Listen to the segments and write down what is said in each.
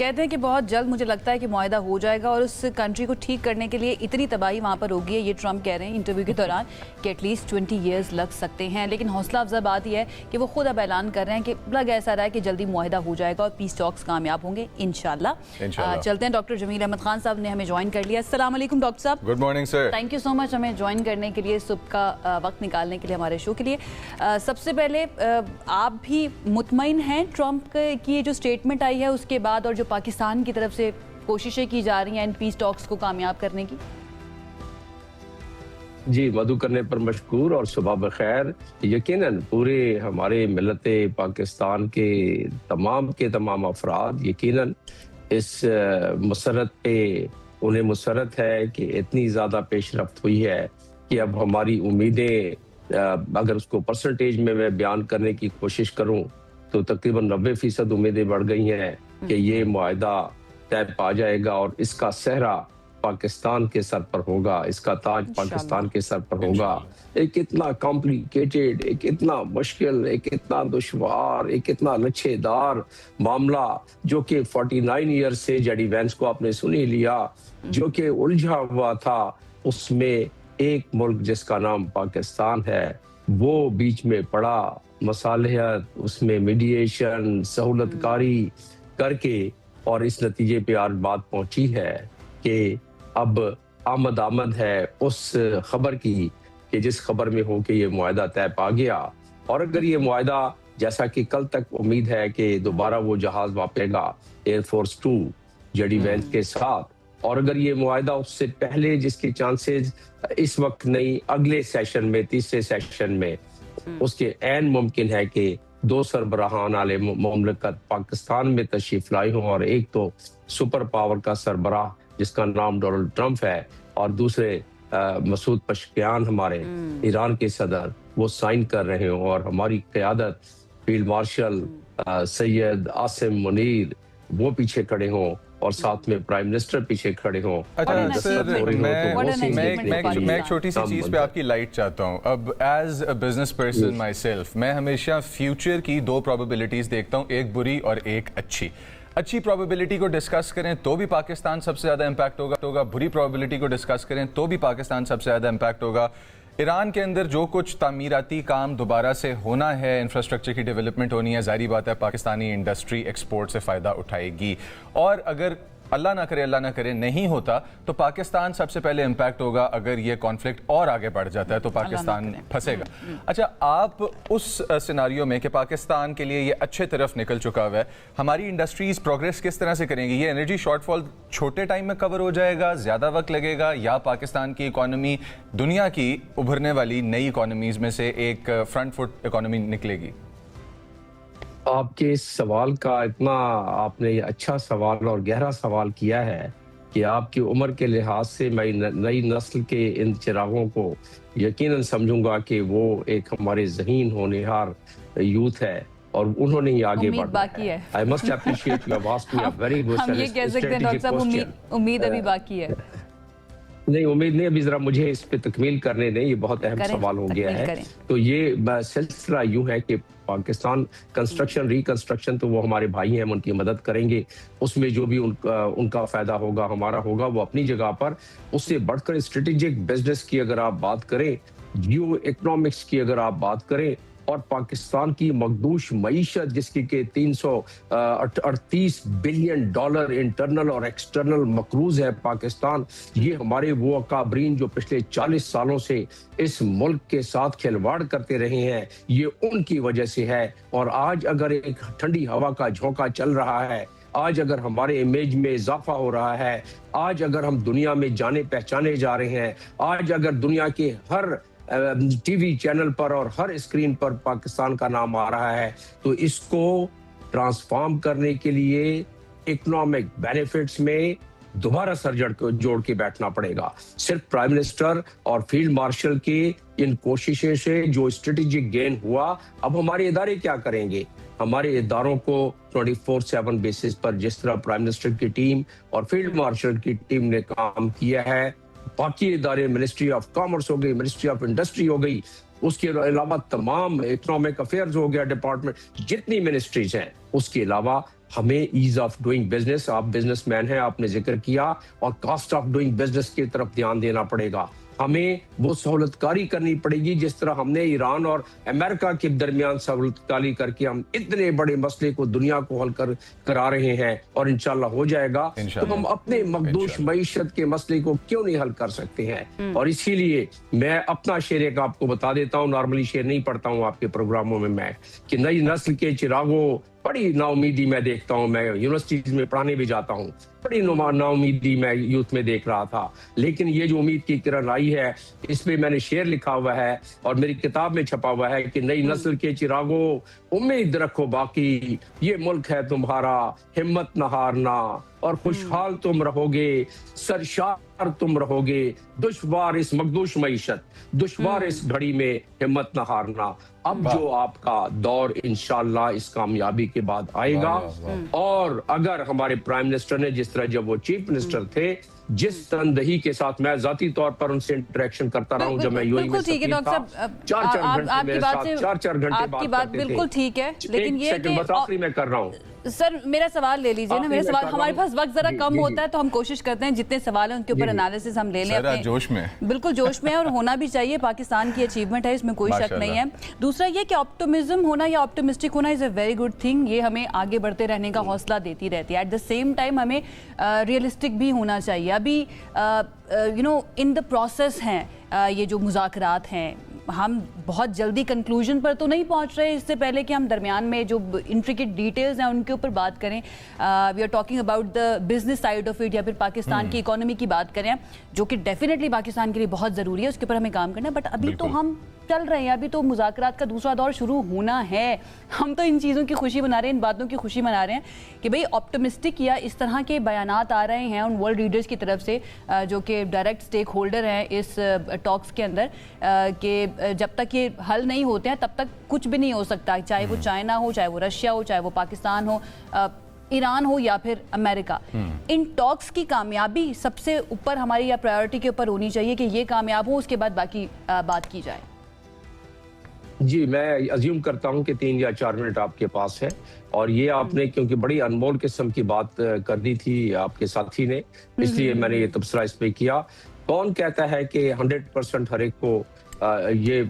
कहते हैं कि बहुत जल्द मुझे लगता है कि मुआहदा हो जाएगा और उस कंट्री को ठीक करने के लिए इतनी तबाही वहाँ पर होगी है, ये ट्रम्प कह रहे हैं इंटरव्यू के दौरान कि एटलीस्ट 20 ईयर्स लग सकते हैं। लेकिन हौसला अफजा बात यह है कि वो खुद अब ऐलान कर रहे हैं कि लग ऐसा रहा है कि जल्दी मुआहदा हो जाएगा और पीस टॉक्स कामयाब होंगे इंशाल्लाह। चलते हैं, डॉक्टर जमील अहमद खान साहब ने हमें ज्वाइन कर लिया। अस्सलाम वालेकुम डॉक्टर साहब। Good morning sir. Thank you so much हमें ज्वाइन करने के लिए, सुबह का वक्त निकालने के लिए हमारे शो के लिए। सबसे पहले आप भी मुतमईन हैं ट्रम्प की ये जो स्टेटमेंट आई है उसके बाद, और जो पाकिस्तान की तरफ से कोशिशें की जा रही हैं इन पीस टॉक्स को कामयाब करने की? जी, मदु करने पर मशकूर और सुबह बखैर। यकीनन पूरे हमारे मिलत पाकिस्तान के तमाम अफराद यकीनन इस मसरत पे उन्हें मुसरत है कि इतनी ज़्यादा पेशरफ्त हुई है कि अब हमारी उम्मीदें, अगर उसको परसेंटेज में मैं बयान करने की कोशिश करूं तो तकरीबन 90% उम्मीदें बढ़ गई हैं कि ये मुआहदा तय पा जाएगा और इसका सहरा पाकिस्तान के सर पर होगा, इसका ताज पाकिस्तान के सर पर होगा। एक इतना कॉम्प्लिकेटेड, एक इतना मुश्किल, एक इतना दुश्वार, एक इतना लच्छेदार मामला जो कि 49 ईयर से जेडी वेंस को आपने सुन ही लिया, जो कि उलझा हुआ था, उसमें एक मुल्क जिसका नाम पाकिस्तान है वो बीच में पड़ा। मसालिहत, उसमें मीडिएशन, सहूलतकारी करके और इस नतीजे पे आज बात पहुंची है कि अब आमद है उस खबर की कि जिस खबर में हो कि ये मुआहदा तय पा गया। और अगर ये मुआहदा, जैसा कि कल तक उम्मीद है कि दोबारा वो जहाज वापरेगा एयरफोर्स 2 जेडी वेंस के साथ, और अगर ये मुआहदा उससे पहले, जिसके चांसेस इस वक्त नहीं, अगले सेशन में, तीसरे सेशन में उसके ऐन मुमकिन है कि 2 सरबराहान वाले मुमलकत पाकिस्तान में तशरीफ लाई हों, और एक तो सुपर पावर का सरबराह जिसका नाम डोनाल्ड ट्रंप है और दूसरे मसूद पशकियान हमारे ईरान के सदर, वो साइन कर रहे हों और हमारी क़यादत फील्ड मार्शल सैयद आसिम मुनीर वो पीछे खड़े हों और साथ में प्राइम मिनिस्टर पीछे खड़े हों। अच्छा सर, मैं एक छोटी सी चीज़ पे आपकी लाइट चाहता हूँ। अब as a business person myself, मैं हमेशा फ्यूचर की 2 प्रोबेबिलिटीज़ देखता हूँ, एक बुरी और एक अच्छी। अच्छी प्रोबेबिलिटी को डिस्कस करें तो भी पाकिस्तान सबसे ज़्यादा इम्पैक्ट होगा, बुरी प्रोबेबिलिटी को डिस्कस करें तो भी पाकिस्तान सबसे ज़्यादा इम्पैक्ट होगा। ईरान के अंदर जो कुछ तामीराती काम दोबारा से होना है, इंफ्रास्ट्रक्चर की डेवलपमेंट होनी है, जारी बात है पाकिस्तानी इंडस्ट्री एक्सपोर्ट से फ़ायदा उठाएगी। और अगर अल्लाह ना करे नहीं होता तो पाकिस्तान सबसे पहले इम्पैक्ट होगा। अगर ये कॉन्फ्लिक्ट और आगे बढ़ जाता है तो पाकिस्तान फंसेगा। अच्छा, आप उस सिनारियो में कि पाकिस्तान के लिए ये अच्छे तरफ निकल चुका हुआ है, हमारी इंडस्ट्रीज प्रोग्रेस किस तरह से करेंगी? ये एनर्जी शॉर्टफॉल छोटे टाइम में कवर हो जाएगा, ज़्यादा वक्त लगेगा, या पाकिस्तान की इकॉनमी दुनिया की उभरने वाली नई इकॉनमीज में से एक फ्रंट फुट इकॉनमी निकलेगी? आपके इस सवाल का इतना आपने अच्छा सवाल और गहरा सवाल किया है कि आपकी उम्र के लिहाज से मैं नई नस्ल के इन चिरागों को यकीनन समझूंगा कि वो एक हमारे ज़हीन होनहार यूथ है और उन्होंने ही आगे बढ़ना है। I must appreciate you have asked me a very good हम ये कह सकते हैं डॉक्टर साहब, उम्मीद अभी बाकी है। नहीं, उम्मीद नहीं, अभी जरा मुझे इस पे तकमील करने दें, ये बहुत अहम सवाल हो गया है। तो ये सिलसिला यूं है कि पाकिस्तान कंस्ट्रक्शन, रिकंस्ट्रक्शन, तो वो हमारे भाई हैं, हम उनकी मदद करेंगे। उसमें जो भी उनका फायदा होगा, हमारा होगा, वो अपनी जगह पर। उससे बढ़कर स्ट्रेटेजिक बिजनेस की अगर आप बात करें, जियो इकोनॉमिक्स की अगर आप बात करें, और पाकिस्तान की मखदूश मईशत जिसकी के 338 बिलियन डॉलर इंटरनल और एक्सटर्नल मकरूज है पाकिस्तान, ये हमारे वो अकाबरीन जो पिछले 40 सालों से इस मुल्क के साथ खिलवाड़ करते रहे हैं, ये उनकी वजह से है। और आज अगर एक ठंडी हवा का झोंका चल रहा है, आज अगर हमारे इमेज में इजाफा हो रहा है, आज अगर हम दुनिया में जाने पहचाने जा रहे हैं, आज अगर दुनिया के हर टीवी चैनल पर और हर स्क्रीन पर पाकिस्तान का नाम आ रहा है, तो इसको ट्रांसफॉर्म करने के लिए इकोनॉमिक बेनिफिट्स में दोबारा सर जोड़ के बैठना पड़ेगा। सिर्फ प्राइम मिनिस्टर और फील्ड मार्शल की इन कोशिशों से जो स्ट्रेटेजिक गेन हुआ, अब हमारे इदारे क्या करेंगे? हमारे इदारों को 24/7 बेसिस पर, जिस तरह प्राइम मिनिस्टर की टीम और फील्ड मार्शल की टीम ने काम किया है, बाकी इदारे, मिनिस्ट्री ऑफ कॉमर्स हो गई, मिनिस्ट्री ऑफ इंडस्ट्री हो गई, उसके अलावा तमाम इकोनॉमिक अफेयर्स हो गया डिपार्टमेंट, जितनी मिनिस्ट्रीज हैं, उसके अलावा हमें ईज ऑफ डूइंग बिजनेस, आप बिजनेसमैन हैं, आपने जिक्र किया, और कॉस्ट ऑफ डूइंग बिजनेस की तरफ ध्यान देना पड़ेगा। हमें वो सहूलतकारी करनी पड़ेगी जिस तरह हमने ईरान और अमेरिका के दरमियान सहूलतकारी करके हम इतने बड़े मसले को दुनिया को हल करा रहे हैं, और इंशाल्लाह हो जाएगा। तो हम अपने मखदूश मईशत के मसले को क्यों नहीं हल कर सकते हैं? और इसीलिए मैं अपना शेर एक आपको बता देता हूँ, नॉर्मली शेर नहीं पढ़ता हूँ आपके प्रोग्रामों में मैं, कि नई नस्ल के चिरागों बड़ी नाउमीदी मैं देखता हूँ। मैं यूनिवर्सिटीज में पढ़ाने भी जाता हूँ, बड़ी नाउमीदी मैं यूथ में देख रहा था, लेकिन ये जो उम्मीद की किरण आई है, इसमें मैंने शेर लिखा हुआ है और मेरी किताब में छपा हुआ है कि नई नस्ल के चिरागों उम्मीद रखो बाकी, ये मुल्क है तुम्हारा, हिम्मत न हारना, और खुशहाल तुम रहोगे, सरशार तुम रहोगे, दुश्वार इस मखदूश मईशत, दुश्वार इस घड़ी में हिम्मत न हारना। अब जो आपका दौर इंशाल्लाह इस कामयाबी के बाद आएगा। और अगर हमारे प्राइम मिनिस्टर ने जिस तरह, जब वो चीफ मिनिस्टर थे, जिस तनदही के साथ मैं जाती तौर पर उनसे इंटरेक्शन करता रहा हूं, जब मैं यूएई में ठीक है डॉक्टर साहब, आपकी बात बिल्कुल ठीक है, लेकिन ये आखिरी में कर रहा हूँ सर, मेरा सवाल ले लीजिए ना। मेरा सवाल, हमारे पास वक्त जरा कम होता है तो हम कोशिश करते हैं जितने सवाल हैं उनके ऊपर एनालिसिस हम ले लें। अपने जोश में, बिल्कुल जोश में, और होना भी चाहिए, पाकिस्तान की अचीवमेंट है, इसमें कोई शक नहीं है। दूसरा ये कि ऑप्टिमिज्म होना या ऑप्टिमिस्टिक होना is a very good thing, ये हमें आगे बढ़ते रहने का हौसला देती रहती है। एट द सेम टाइम हमें रियलिस्टिक भी होना चाहिए। अभी you know in the process हैं ये जो मुज़ाकरात हैं, हम बहुत जल्दी कंक्लूजन पर तो नहीं पहुंच रहे, इससे पहले कि हम दरमियान में जो इंट्रिकेट डिटेल्स हैं उनके ऊपर बात करें। We are talking about the business side of it, या फिर पाकिस्तान की इकोनॉमी की बात करें, जो कि डेफिनेटली पाकिस्तान के लिए बहुत ज़रूरी है, उसके ऊपर हमें काम करना है। बट अभी तो हम चल रहे हैं, अभी तो मुज़ाकरात का दूसरा दौर शुरू होना है। हम तो इन चीज़ों की खुशी मना रहे हैं, इन बातों की खुशी मना रहे हैं कि भाई ऑप्टिमिस्टिक या इस तरह के बयानात आ रहे हैं उन वर्ल्ड लीडर्स की तरफ से, जो कि डायरेक्ट स्टेक होल्डर हैं इस टॉक्स के अंदर, कि जब तक ये हल नहीं होते हैं तब तक कुछ भी नहीं हो सकता, चाहे वो चाइना हो, चाहे वो रशिया हो, चाहे वो पाकिस्तान हो, ईरान हो या फिर अमेरिका। इन टॉक्स की कामयाबी सबसे ऊपर हमारी या प्रायोरिटी के ऊपर होनी चाहिए कि ये कामयाब हो, उसके बाद बाकी बात की जाए। जी, मैं अज्यूम करता हूं कि 3 या 4 मिनट आपके पास है, और ये आपने क्योंकि बड़ी अनमोल किस्म की बात कर दी थी आपके साथी ने, इसलिए मैंने ये तबसरा इस पे किया। कौन कहता है कि 100% हर एक को ये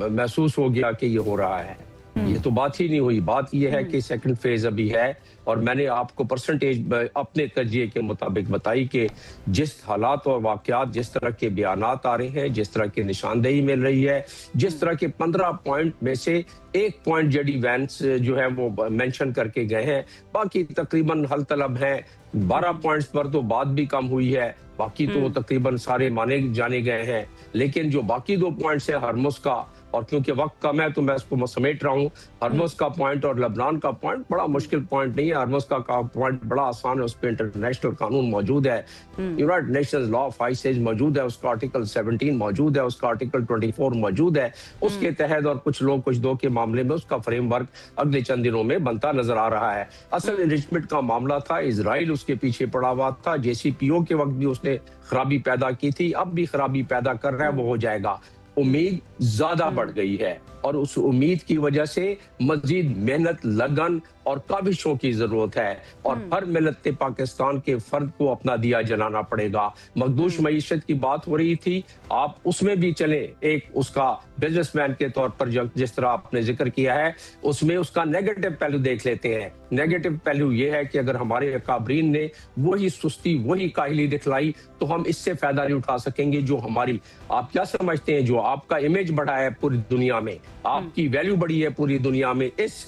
महसूस हो गया कि ये हो रहा है? ये तो बात ही नहीं हुई। बात ये है कि सेकंड फेज अभी है, और मैंने आपको परसेंटेज अपने तजिए के मुताबिक बताई कि जिस हालात और वाकयात, जिस तरह के बयानात आ रहे हैं, जिस तरह की निशानदेही मिल रही है, जिस तरह के 15 पॉइंट में से 1 पॉइंट जेडी वैंस जो है वो मेंशन करके गए हैं, बाकी तकरीबन हल तलब हैं। 12 पॉइंट्स पर तो बात भी कम हुई है, बाकी तो तकरीबन सारे माने जाने गए हैं। लेकिन जो बाकी 2 पॉइंट्स है, हरमुज का, और क्योंकि वक्त कम है तो मैं इसको समेट रहा हूँ, हरमुज का पॉइंट और लेबनान का पॉइंट बड़ा मुश्किल पॉइंट नहीं है। हरमुज का पॉइंट बड़ा आसान है, उस पर इंटरनेशनल कानून मौजूद है, यूनाइटेड नेशंस लॉ ऑफ हाइसेज मौजूद है, उसका आर्टिकल 17 मौजूद है, उसका आर्टिकल 24 मौजूद है, उसके तहत, और कुछ लोग कुछ दो के मामले में उसका फ्रेमवर्क अगले चंद दिनों में बनता नजर आ रहा है। असल एनरिचमेंट का मामला था, इजराइल उसके पीछे पड़ा हुआ था, JCPO के वक्त भी उसने खराबी पैदा की थी, अब भी खराबी पैदा कर रहा है, वो हो जाएगा। उम्मीद ज्यादा बढ़ गई है, और उस उम्मीद की वजह से मजीद मेहनत, लगन और काबिशों की जरूरत है, और हर मिलत पाकिस्तान के फर्द को अपना दिया जलाना पड़ेगा। मखदूश मईशत की बात हो रही थी, आप उसमें भी चले, एक उसका बिजनेसमैन के तौर पर जिस तरह आपने जिक्र किया है, उसमें उसका नेगेटिव पहलू देख लेते हैं। नेगेटिव पहलू यह है कि अगर हमारे अकाबरीन ने वही सुस्ती, वही काहिली दिखलाई, तो हम इससे फायदा नहीं उठा सकेंगे। जो हमारी, आप क्या समझते हैं, जो आपका इमेज बढ़ा है पूरी दुनिया में, आपकी वैल्यू बढ़ी है पूरी दुनिया में, इस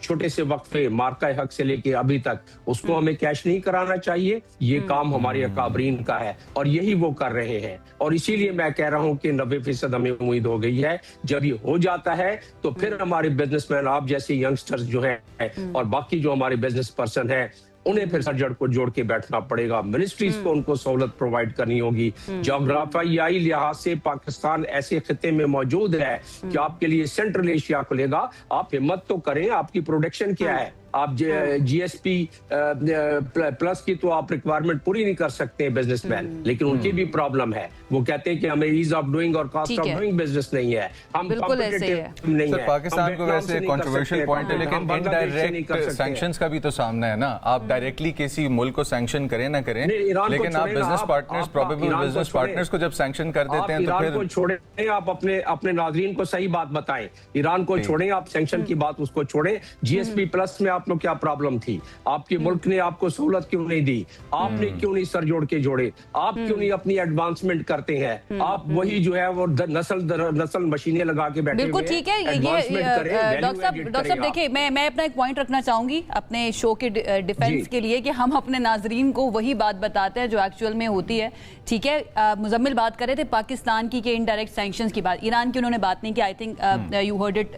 छोटे से वक्फे मार्का हक से लेके अभी तक, उसको हमें कैश नहीं कराना चाहिए। ये काम हमारे अकाबरीन का है, और यही वो कर रहे हैं। और इसीलिए मैं कह रहा हूं कि 90% हमें उम्मीद हो गई है। जब ये हो जाता है तो फिर हमारे बिजनेसमैन, आप जैसे यंगस्टर्स जो हैं, और बाकी जो हमारे बिजनेस पर्सन है, उन्हें फिर सरजड़ को जोड़ के बैठना पड़ेगा। मिनिस्ट्रीज को उनको सहूलत प्रोवाइड करनी होगी। जोग्राफियाई लिहाज से पाकिस्तान ऐसे खिते में मौजूद है कि आपके लिए सेंट्रल एशिया खुलेगा। आप हिम्मत तो करें, आपकी प्रोडक्शन क्या है, आप GSP प्लस की तो आप रिक्वायरमेंट पूरी नहीं कर सकते बिजनेसमैन, लेकिन उनकी भी प्रॉब्लम है। वो कहते हैं कि हमें ईज ऑफ डूइंग और कॉस्ट ऑफ डूइंग बिजनेस नहीं है, हम कॉम्पिटिटिव नहीं है। पाकिस्तान को वैसे कंट्रोवर्शियल पॉइंट है, लेकिन इनडायरेक्ट सैंक्शंस का भी तो सामना है ना। आप डायरेक्टली किसी मुल्क को सैंक्शन करें ना करें, लेकिन आप business partners, probable business partners को जब सैंक्शन कर देते हैं तो फिर को छोड़ें, आप अपने नाज़रीन को सही बात बताएं। ईरान को छोड़ें, आप सैंक्शन की बात उसको छोड़ें। GSP प्लस में आप लोग क्या प्रॉब्लम थी? आपके मुल्क ने आपको सहूलत क्यों नहीं दी? आपने क्यों नहीं सर जोड़ के जोड़े? आप क्यों नहीं अपनी एडवांसमेंट करते हैं? आप वही जो है वो नस्ल मशीनें लगा के बैठे। बिल्कुल ठीक है। ये डॉक्टर साहब देखिए, मैं अपना एक पॉइंट रखना चाहूंगी अपने शो के डिफेंस के लिए कि हम अपने नाजरीन को वही बात बताते हैं जो एक्चुअल में होती है। ठीक है, मुजम्मिल बात कर रहे थे पाकिस्तान की के इनडायरेक्ट सैंक्शंस की बात, ईरान की उन्होंने बात नहीं की। I think you heard it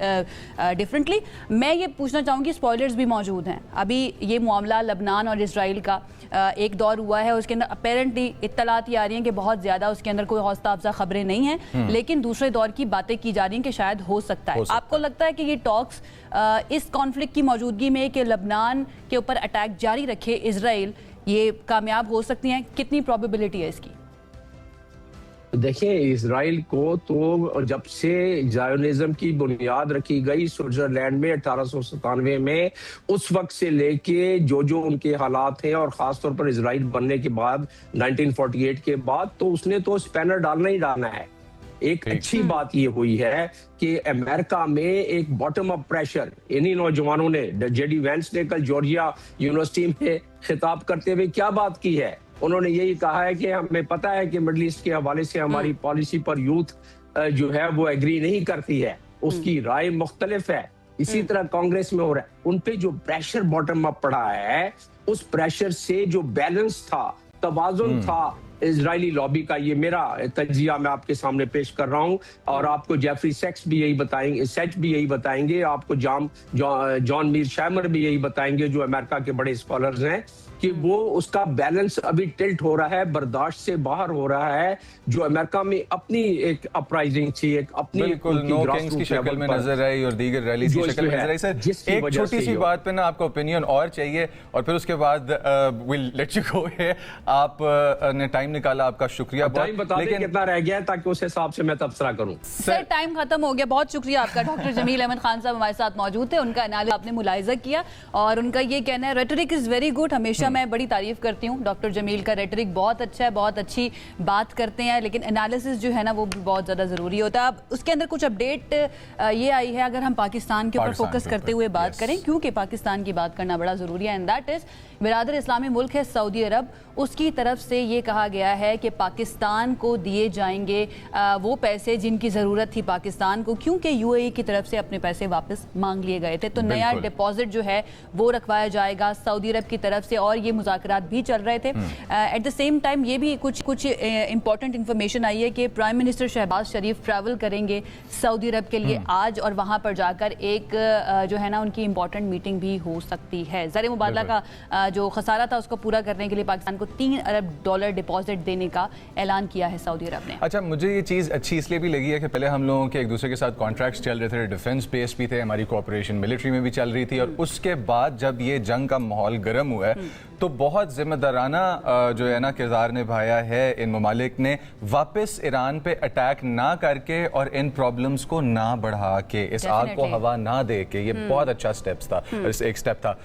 differently. मैं ये पूछना चाहूंगी, स्पॉयलर्स भी मौजूद हैं। अभी ये मामला लबनान और इसराइल का एक दौर हुआ है, उसके अंदर अपेरेंटली इत्तलात ये आ रही हैं कि बहुत ज़्यादा उसके अंदर कोई हौसला अफजा खबरें नहीं हैं, लेकिन दूसरे दौर की बातें की जा रही हैं कि शायद हो सकता है। आपको लगता है कि ये टॉक्स इस कॉन्फ्लिक्ट की मौजूदगी में कि लबनान के ऊपर अटैक जारी रखे इसराइल, ये कामयाब हो सकती हैं? कितनी प्रोबेबिलिटी है इसकी? देखिए, इजराइल को तो जब से ज़ायोनिज़्म की बुनियाद रखी गई स्विट्जरलैंड में 1897 में, उस वक्त से लेके जो उनके हालात हैं, और खासतौर पर इजराइल बनने के बाद 1948 के बाद, तो उसने तो स्पैनर डालना ही डालना है। एक अच्छी बात ये हुई है कि अमेरिका में एक बॉटम अप प्रेशर इन्हीं नौजवानों ने, JD वैंस ने कल जॉर्जिया यूनिवर्सिटी में खिताब करते हुए क्या बात की है? उन्होंने यही कहा है कि हमें पता है कि मिडल ईस्ट के हवाले से हमारी पॉलिसी पर यूथ जो है वो एग्री नहीं करती है, उसकी राय मुख्तलिफ है। इसी तरह कांग्रेस में हो रहा है। उन पे जो प्रेशर बॉटम अप पड़ा है, उस प्रेशर से जो बैलेंस था, तवाज़ुन था इजरायली लॉबी का, ये मेरा तजिया मैं आपके सामने पेश कर रहा हूं। और आपको जेफरी सेक्स भी यही बताएंगे, सेच भी यही बताएंगे, आपको जॉन मीर शैमर भी यही बताएंगे, जो अमेरिका के बड़े स्कॉलर्स हैं, कि वो उसका बैलेंस अभी टिल्ट हो रहा है, बर्दाश्त से बाहर हो रहा है। जो अमेरिका में अपनी एक अपराइजिंग थी, एक अपनी बिल्कुल नो किंग्स की शक्ल में नजर आई और दीगर रैलीज की शक्ल में नजर आई। सर, एक छोटी सी बात पे ना आपका ओपिनियन और चाहिए, और फिर उसके बाद विल लेट यू गो है। आप ने टाइम निकाला, आपका शुक्रिया। टाइम बता दें कितना रह गया ताकि उस हिसाब से मैं तबसरा करूं। सर, टाइम खत्म हो गया। बहुत शुक्रिया आपका। डॉक्टर जमील अहमद खान साहब हमारे साथ मौजूद थे, उनका एनालिसिस आपने मुलाहिजा किया, और उनका ये कहना है रेटरिक इज वेरी गुड। हमेशा मैं बड़ी तारीफ करती हूँ डॉक्टर जमील का, रेटरिक बहुत अच्छा है, बहुत अच्छी बात करते हैं, लेकिन एनालिसिस जो है ना वो भी बहुत ज़्यादा ज़रूरी होता है। अब उसके अंदर कुछ अपडेट ये आई है, अगर हम पाकिस्तान के ऊपर फोकस करते हुए बात करें, क्योंकि पाकिस्तान की बात करना बड़ा ज़रूरी है, एंड दैट इज़ बिरादर इस्लामी मुल्क है सऊदी अरब। उसकी तरफ से ये कहा गया है कि पाकिस्तान को दिए जाएंगे वो पैसे जिनकी ज़रूरत थी पाकिस्तान को, क्योंकि UAE की तरफ से अपने पैसे वापस मांग लिए गए थे। तो नया डिपॉजिट जो है वो रखवाया जाएगा सऊदी अरब की तरफ से, और ये मुज़ाकरात भी चल रहे थे। एट द सेम टाइम ये भी कुछ इंपॉर्टेंट इंफॉर्मेशन आई है कि प्राइम मिनिस्टर शहबाज शरीफ ट्रैवल करेंगे सऊदी अरब के लिए आज, और वहाँ पर जाकर एक जो है ना उनकी इंपॉर्टेंट मीटिंग भी हो सकती है। ज़र मुबादला का जो खसारा था उसको पूरा करने के लिए पाकिस्तान को $3 अरब डिपॉजिट देने का ऐलान किया है सऊदी अरब ने। अच्छा, मुझे ये चीज़ अच्छी इसलिए भी लगी है कि पहले हम लोगों के एक दूसरे के साथ कॉन्ट्रैक्ट्स चल रहे थे, डिफेंस बेस भी थे, हमारी कोऑपरेशन मिलिट्री में भी चल रही थी, और उसके बाद जब ये जंग का माहौल गर्म हुआ है तो बहुत जिम्मेदाराना जो है ना किरदार निभाया है इन ममालिक ने, वापस ईरान पे अटैक ना करके और इन प्रॉब्लम्स को ना बढ़ा के, इस आग को हवा ना दे के। ये बहुत अच्छा स्टेप्स था, एक स्टेप था।